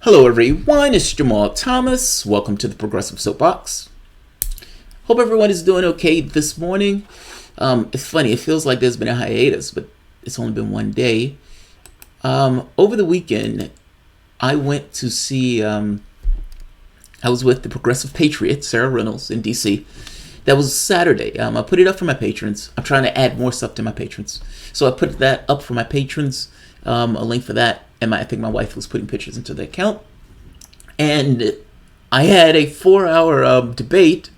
Hello everyone, it's Jamarl Thomas. Welcome to the Progressive Soapbox. Hope everyone is doing okay this morning. It's funny, it feels like there's been a hiatus, but it's only been one day. Over the weekend, I went to see, I was with the Progressive Patriot, Sarah Reynolds in DC. That was Saturday. I put it up for my patrons. I'm trying to add more stuff to my patrons. So I put that up for my patrons, a link for that. And I think my wife was putting pictures into the account. And I had a 4-hour debate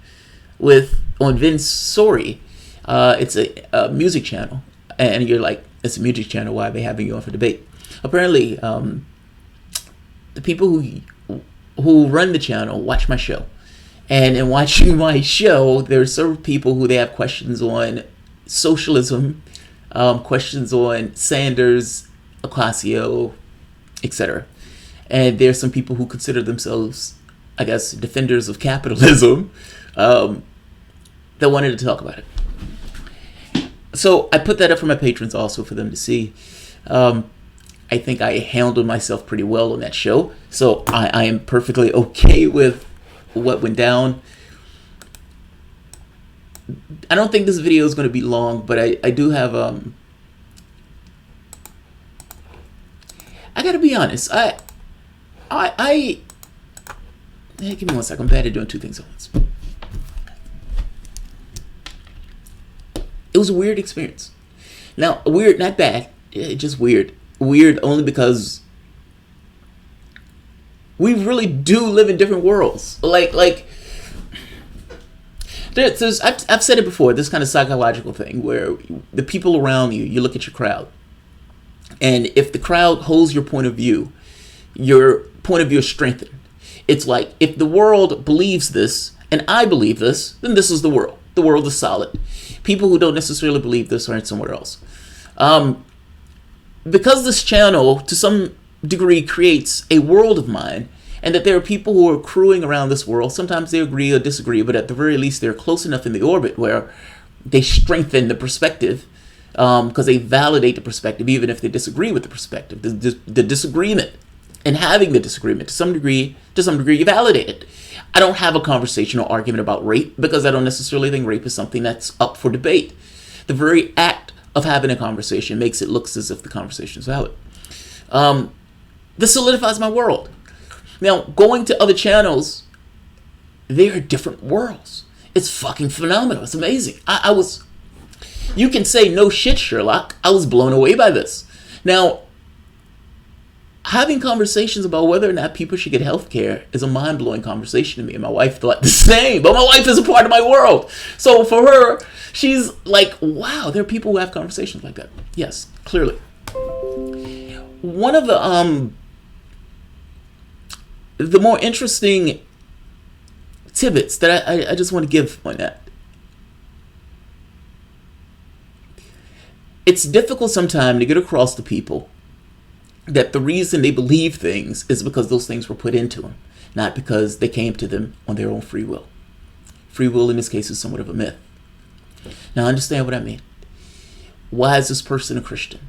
on Vince Sori. It's a music channel. And you're like, it's a music channel. Why are they having you on for debate? Apparently, the people who run the channel watch my show. And in watching my show, there are certain people who they have questions on socialism, questions on Sanders, Ocasio, etc. And there's some people who consider themselves, I guess, defenders of capitalism that wanted to talk about it. So I put that up for my patrons also for them to see. I think I handled myself pretty well on that show. So I am perfectly okay with what went down. I don't think this video is going to be long, but I do have I gotta be honest. Hey, give me 1 second. I'm bad at doing two things at once. It was a weird experience. Now, weird, not bad. Just weird. Weird only because we really do live in different worlds. I've said it before. This kind of psychological thing where the people around you, you look at your crowd. And if the crowd holds your point of view is strengthened. It's like, if the world believes this, and I believe this, then this is the world. The world is solid. People who don't necessarily believe this are somewhere else. Because this channel, to some degree, creates a world of mine, and that there are people who are crewing around this world. Sometimes they agree or disagree, but at the very least, they're close enough in the orbit where they strengthen the perspective. Because they validate the perspective, even if they disagree with the perspective. The disagreement and having the disagreement to some degree, you validate it. I don't have a conversation or argument about rape because I don't necessarily think rape is something that's up for debate. The very act of having a conversation makes it look as if the conversation is valid. This solidifies my world. Now, going to other channels, they are different worlds. It's fucking phenomenal. It's amazing. You can say, no shit, Sherlock. I was blown away by this. Now, having conversations about whether or not people should get health care is a mind-blowing conversation to me. And my wife thought the same. But my wife is a part of my world. So for her, she's like, wow, there are people who have conversations like that. Yes, clearly. One of the more interesting tidbits that I just want to give on that. It's difficult sometimes to get across to people that the reason they believe things is because those things were put into them, not because they came to them on their own free will. Free will in this case is somewhat of a myth. Now understand what I mean. Why is this person a Christian?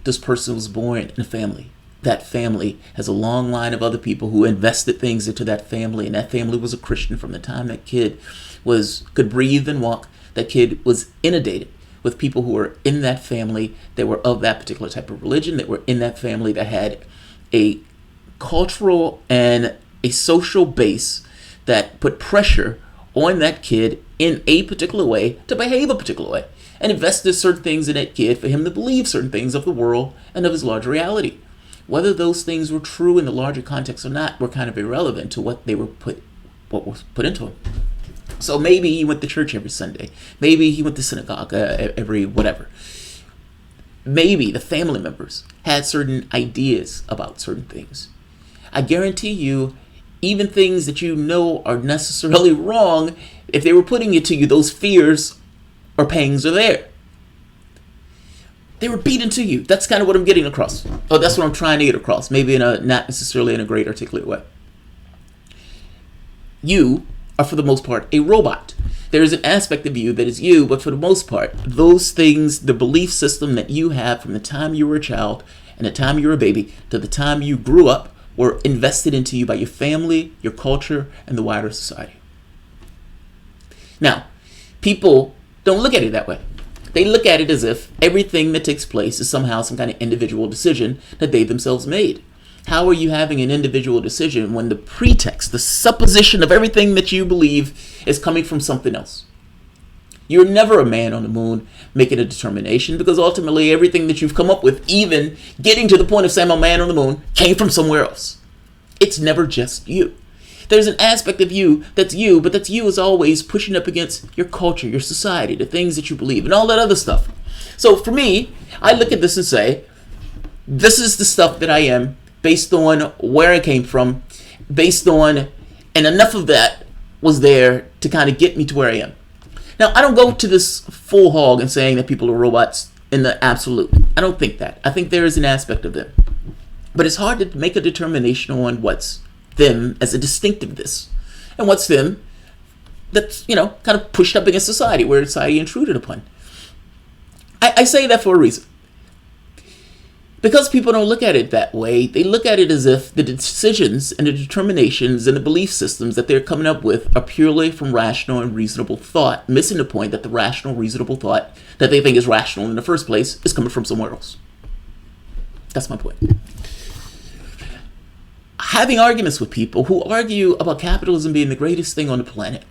This person was born in a family. That family has a long line of other people who invested things into that family, and that family was a Christian from the time that kid could breathe and walk. That kid was inundated with people who were in that family that were of that particular type of religion, that were in that family that had a cultural and a social base that put pressure on that kid in a particular way to behave a particular way, and invested certain things in that kid for him to believe certain things of the world and of his larger reality. Whether those things were true in the larger context or not were kind of irrelevant to what was put into him. So maybe he went to church every Sunday. Maybe he went to synagogue every whatever. Maybe the family members had certain ideas about certain things. I guarantee you, even things that you know are necessarily wrong, if they were putting it to you, those fears or pangs are there. They were beaten to you. That's kind of what I'm getting across. Oh, that's what I'm trying to get across. Maybe not necessarily in a great articulate way. You are for the most part a robot. There is an aspect of you that is you, but for the most part, those things, the belief system that you have from the time you were a child and the time you were a baby to the time you grew up, were invested into you by your family, your culture, and the wider society. Now, people don't look at it that way. They look at it as if everything that takes place is somehow some kind of individual decision that they themselves made. How are you having an individual decision when the pretext, the supposition of everything that you believe is coming from something else? You're never a man on the moon making a determination, because ultimately everything that you've come up with, even getting to the point of saying I'm a man on the moon, came from somewhere else. It's never just you. There's an aspect of you, but that's you as always pushing up against your culture, your society, the things that you believe, and all that other stuff. So for me, I look at this and say, this is the stuff that I am based on where I came from, based on, and enough of that was there to kind of get me to where I am. Now, I don't go to this full hog and saying that people are robots in the absolute. I don't think that. I think there is an aspect of them. But it's hard to make a determination on what's them as a distinctiveness and what's them that's, kind of pushed up against society, where society intruded upon. I say that for a reason. Because people don't look at it that way, they look at it as if the decisions and the determinations and the belief systems that they're coming up with are purely from rational and reasonable thought, missing the point that the rational, reasonable thought that they think is rational in the first place is coming from somewhere else. That's my point. Having arguments with people who argue about capitalism being the greatest thing on the planet,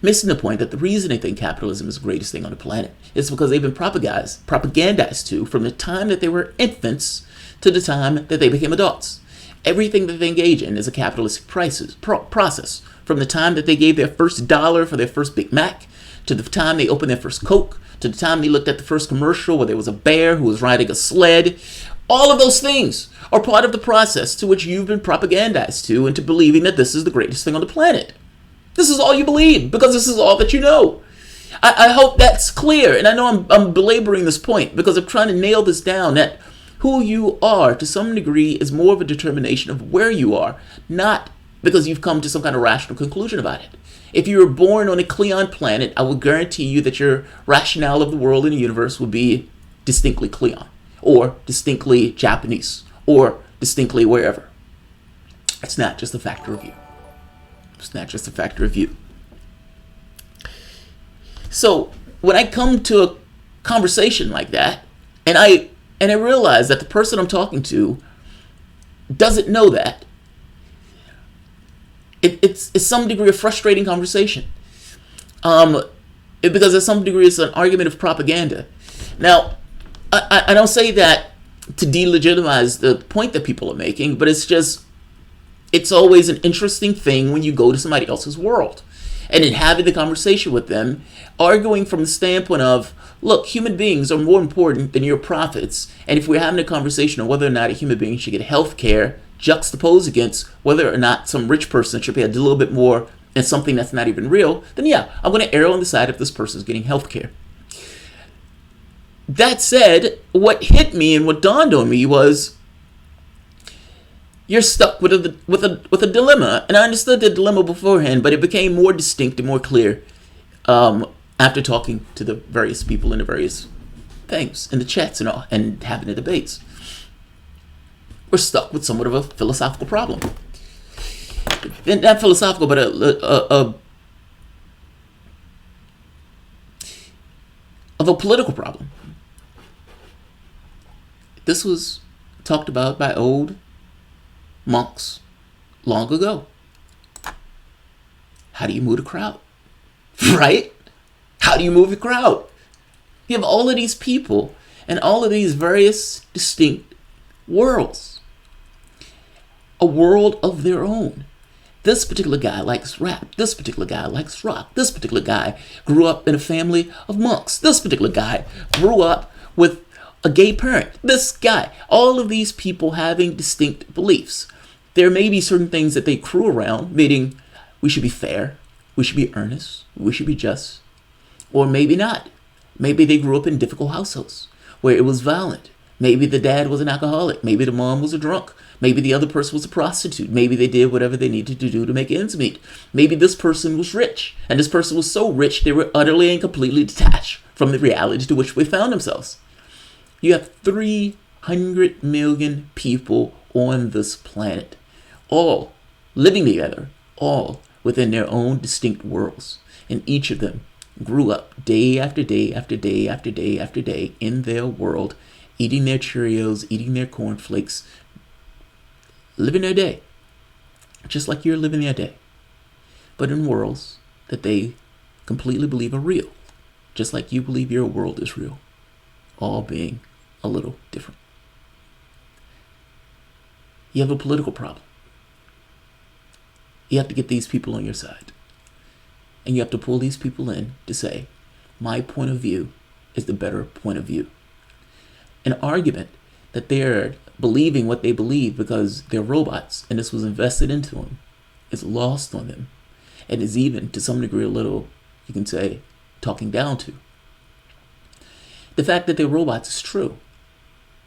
missing the point that the reason they think capitalism is the greatest thing on the planet is because they've been propagandized to from the time that they were infants to the time that they became adults. Everything that they engage in is a capitalist process, from the time that they gave their first dollar for their first Big Mac, to the time they opened their first Coke, to the time they looked at the first commercial where there was a bear who was riding a sled. All of those things are part of the process to which you've been propagandized to into believing that this is the greatest thing on the planet. This is all you believe because this is all that you know. I hope that's clear, and I know I'm belaboring this point because I'm trying to nail this down, that who you are to some degree is more of a determination of where you are, not because you've come to some kind of rational conclusion about it. If you were born on a Cleon planet, I will guarantee you that your rationale of the world and the universe would be distinctly Cleon, or distinctly Japanese, or distinctly wherever. It's not just a factor of you. It's not just a factor of you. So when I come to a conversation like that, and I realize that the person I'm talking to doesn't know that, it's some degree of frustrating conversation. Because at some degree it's an argument of propaganda. Now, I don't say that to delegitimize the point that people are making, but it's always an interesting thing when you go to somebody else's world and in having the conversation with them, arguing from the standpoint of, look, human beings are more important than your profits, and if we're having a conversation on whether or not a human being should get health care juxtaposed against whether or not some rich person should pay a little bit more and something that's not even real, then yeah, I'm going to err on the side of this person's getting health care. That said, what hit me and what dawned on me was, you're stuck with a dilemma, and I understood the dilemma beforehand, but it became more distinct and more clear after talking to the various people in the various things, in the chats and all, and having the debates. We're stuck with somewhat of a philosophical problem, and not philosophical, but a political problem. This was talked about by old monks long ago. How do you move a crowd? Right? How do you move a crowd? You have all of these people and all of these various distinct worlds. A world of their own. This particular guy likes rap. This particular guy likes rock. This particular guy grew up in a family of monks. This particular guy grew up with a gay parent. This guy. All of these people having distinct beliefs. There may be certain things that they crew around, meaning we should be fair, we should be earnest, we should be just, or maybe not. Maybe they grew up in difficult households where it was violent. Maybe the dad was an alcoholic. Maybe the mom was a drunk. Maybe the other person was a prostitute. Maybe they did whatever they needed to do to make ends meet. Maybe this person was rich, and this person was so rich they were utterly and completely detached from the reality to which they found themselves. You have 300 million people on this planet all living together, all within their own distinct worlds. And each of them grew up day after day after day after day after day in their world, eating their Cheerios, eating their cornflakes, living their day, just like you're living their day, but in worlds that they completely believe are real, just like you believe your world is real, all being a little different. You have a political problem. You have to get these people on your side. And you have to pull these people in to say, my point of view is the better point of view. An argument that they're believing what they believe because they're robots and this was invested into them is lost on them, and is even to some degree a little, you can say, talking down to. The fact that they're robots is true.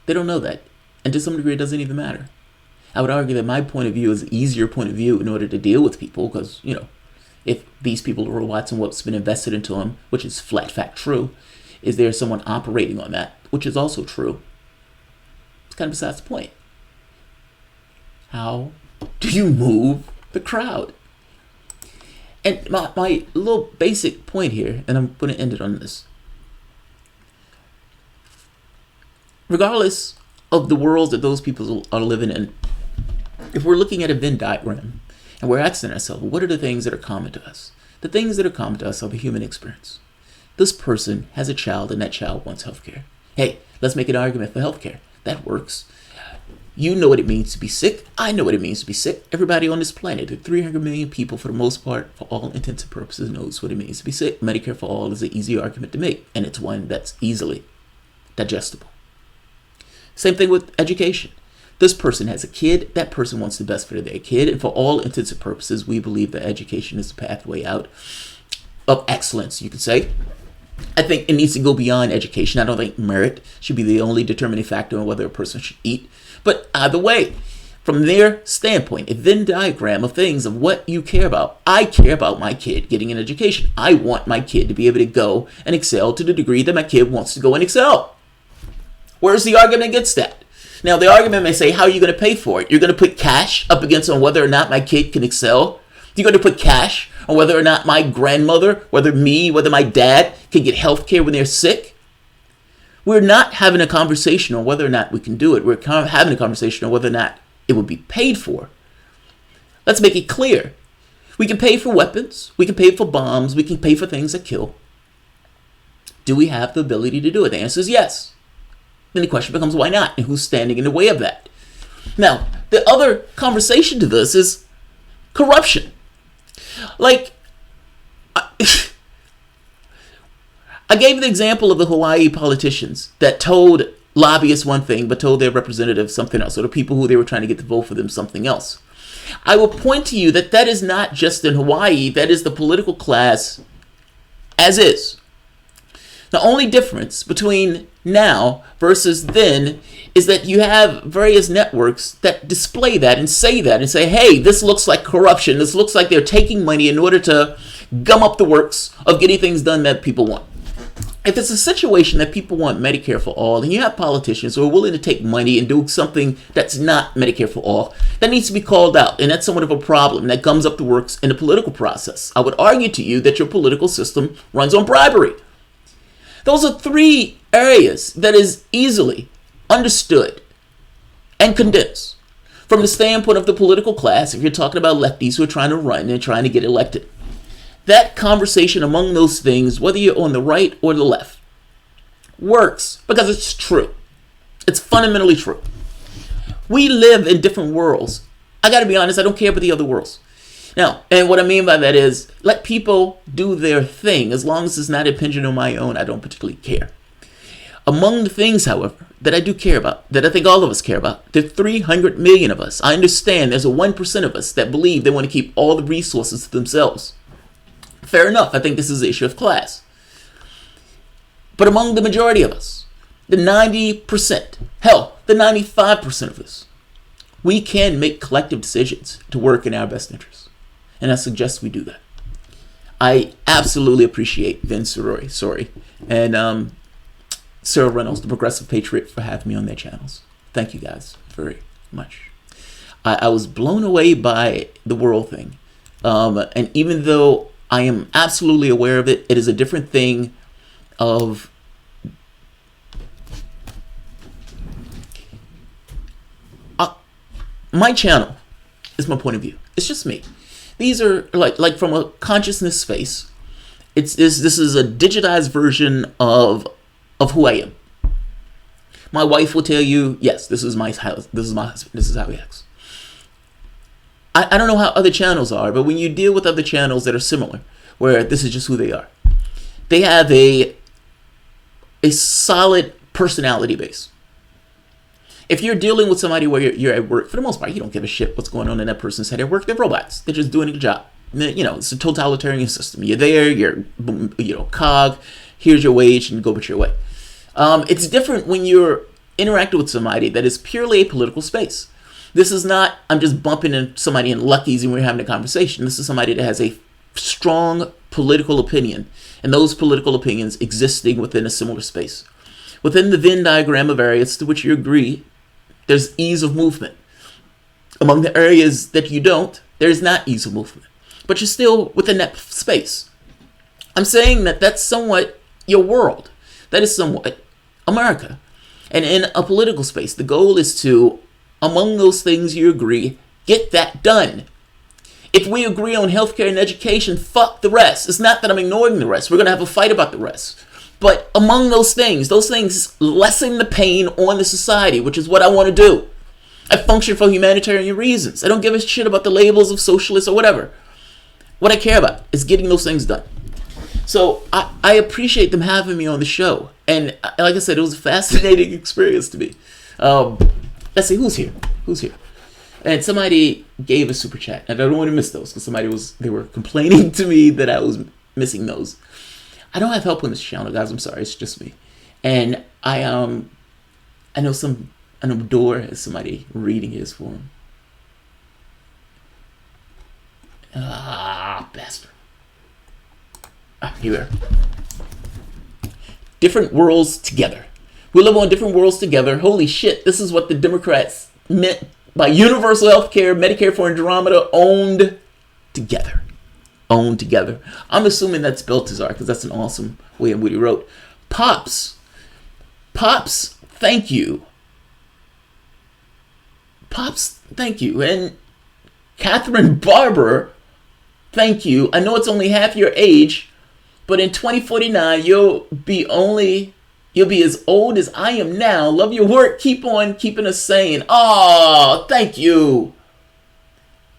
They don't know that, and to some degree it doesn't even matter. I would argue that my point of view is an easier point of view in order to deal with people because, if these people are robots and what's been invested into them, which is flat fact true, is there someone operating on that, which is also true. It's kind of besides the point. How do you move the crowd? And my little basic point here, and I'm going to end it on this. Regardless of the worlds that those people are living in, if we're looking at a Venn diagram and we're asking ourselves, what are the things that are common to us? The things that are common to us are the human experience. This person has a child and that child wants healthcare. Hey, let's make an argument for healthcare. That works. You know what it means to be sick. I know what it means to be sick. Everybody on this planet, the 300 million people, for the most part, for all intents and purposes, knows what it means to be sick. Medicare for all is an easy argument to make, and it's one that's easily digestible. Same thing with education. This person has a kid. That person wants the best for their kid. And for all intents and purposes, we believe that education is the pathway out of excellence, you could say. I think it needs to go beyond education. I don't think merit should be the only determining factor on whether a person should eat. But either way, from their standpoint, a Venn diagram of things of what you care about. I care about my kid getting an education. I want my kid to be able to go and excel to the degree that my kid wants to go and excel. Where's the argument against that? Now, the argument may say, how are you going to pay for it? You're going to put cash up against on whether or not my kid can excel? You're going to put cash on whether or not my grandmother, whether my dad can get health care when they're sick? We're not having a conversation on whether or not we can do it. We're having a conversation on whether or not it would be paid for. Let's make it clear. We can pay for weapons. We can pay for bombs. We can pay for things that kill. Do we have the ability to do it? The answer is yes. Then the question becomes, why not? And who's standing in the way of that? Now, the other conversation to this is corruption. Like, I gave the example of the Hawaii politicians that told lobbyists one thing, but told their representatives something else, or the people who they were trying to get to vote for them something else. I will point to you that that is not just in Hawaii, that is the political class as is. The only difference between now versus then is that you have various networks that display that and say, hey, this looks like corruption. This looks like they're taking money in order to gum up the works of getting things done that people want. If it's a situation that people want Medicare for all, and you have politicians who are willing to take money and do something that's not Medicare for all, that needs to be called out. And that's somewhat of a problem that gums up the works in the political process. I would argue to you that your political system runs on bribery. Those are three areas that is easily understood and condensed from the standpoint of the political class. If you're talking about lefties who are trying to run and trying to get elected, that conversation among those things, whether you're on the right or the left, works because it's true. It's fundamentally true. We live in different worlds. I got to be honest, I don't care about the other worlds. Now, and what I mean by that is, let people do their thing. As long as it's not impinging on my own, I don't particularly care. Among the things, however, that I do care about, that I think all of us care about, there are 300 million of us. I understand there's a 1% of us that believe they want to keep all the resources to themselves. Fair enough, I think this is an issue of class. But among the majority of us, the 90%, hell, the 95% of us, we can make collective decisions to work in our best interests. And I suggest we do that. I absolutely appreciate Vince Sorry, and Cyril Reynolds, the Progressive Patriot, for having me on their channels. Thank you guys very much. I was blown away by the world thing. And even though I am absolutely aware of it, it is a different thing of my channel is my point of view. It's just me. These are like from a consciousness space. This is a digitized version of who I am. My wife will tell you, yes, this is my house. This is my husband. This is how he acts. I don't know how other channels are, but when you deal with other channels that are similar, where this is just who they are, they have a solid personality base. If you're dealing with somebody where you're at work, for the most part, you don't give a shit what's going on in that person's head at work. They're robots. They're just doing a job. You know, it's a totalitarian system. You're there, you're, cog, here's your wage, and go about your way. It's different when you're interacting with somebody that is purely a political space. This is not, I'm just bumping into somebody in Lucky's and we're having a conversation. This is somebody that has a strong political opinion, and those political opinions existing within a similar space. Within the Venn diagram of areas to which you agree, there's ease of movement. Among the areas that you don't, there's not ease of movement. But you're still within that space. I'm saying that that's somewhat your world. That is somewhat America. And in a political space, the goal is to, among those things you agree, get that done. If we agree on healthcare and education, fuck the rest. It's not that I'm ignoring the rest. We're going to have a fight about the rest. But among those things lessen the pain on the society, which is what I want to do. I function for humanitarian reasons. I don't give a shit about the labels of socialists or whatever. What I care about is getting those things done. So I appreciate them having me on the show. And like I said, it was a fascinating experience to me. Let's see, who's here? And somebody gave a super chat. And I don't want to miss those because they were complaining to me that I was missing those. I don't have help on this channel, guys. I'm sorry. It's just me. And I know Abdur has somebody reading his for him. Bastard. Here we are. Different worlds together. We live on different worlds together. Holy shit, this is what the Democrats meant by universal health care, Medicare for Andromeda, owned together. Owned together. I'm assuming that's Beltazar, because that's an awesome way in what he wrote. Pops, thank you. Pops, thank you. And Catherine Barber, thank you. I know it's only half your age, but in 2049, you'll be as old as I am now. Love your work. Keep on keeping us sane. Oh, thank you.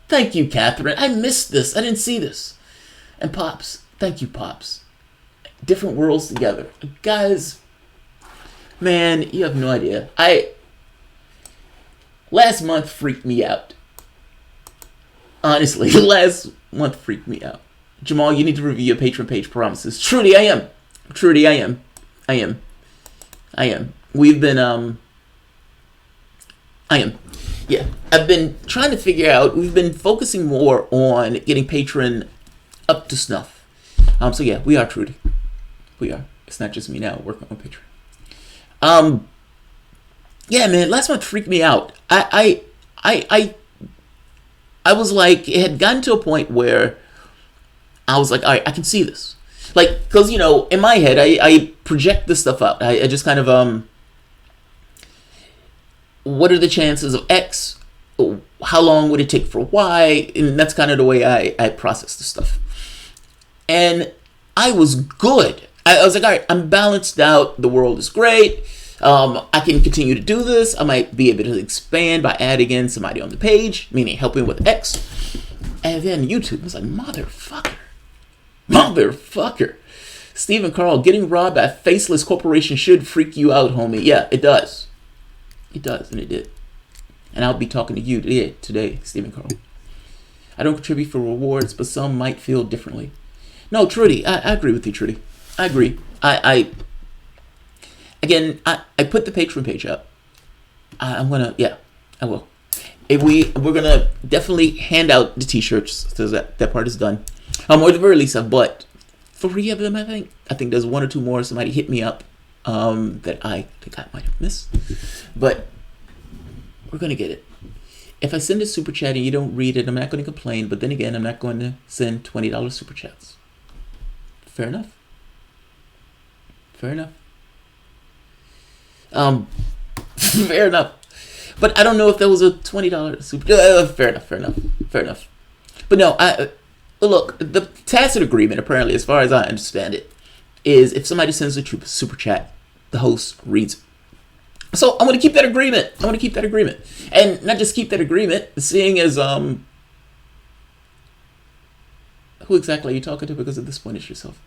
Thank you, Catherine. I missed this. I didn't see this. And Pops, thank you, Pops. Different worlds together. Guys, man, you have no idea. Last month freaked me out. Honestly, last month freaked me out. Jamal, you need to review your Patreon page promises. Trudy, I am. We've been, Yeah, I've been trying to figure out, we've been focusing more on getting Patreon up to snuff. So yeah, we are, Trudy. We are. It's not just me now working on Patreon. Yeah, man, last month freaked me out. I was like, it had gotten to a point where I was like, all right, I can see this. Like, because, in my head, I project this stuff out. I just kind of, what are the chances of X? How long would it take for Y? And that's kind of the way I process this stuff. And I was good. I was like, all right, I'm balanced out. The world is great. I can continue to do this. I might be able to expand by adding in somebody on the page, meaning helping with X. And then YouTube was like, motherfucker. Stephen Carl, getting robbed by a faceless corporation should freak you out, homie. Yeah, it does. It does, and it did. And I'll be talking to you today, Stephen Carl. I don't contribute for rewards, but some might feel differently. No, Trudy, I agree with you, Trudy. I agree. I put the Patreon page up. I will. We're gonna definitely hand out the t-shirts, so that part is done. Or at the very least, I've bought 3 of them, I think. I think there's 1 or 2 more. Somebody hit me up that I think I might have missed. But we're gonna get it. If I send a super chat and you don't read it, I'm not going to complain. But then again, I'm not going to send $20 super chats. Fair enough. Fair enough. Fair enough. But I don't know if that was a $20 super. Fair enough. Fair enough. Fair enough. But no, look. The tacit agreement, apparently, as far as I understand it, is if somebody sends a super chat, the host reads it. So I'm going to keep that agreement. And not just keep that agreement, seeing as who exactly are you talking to? Because at this point it's yourself.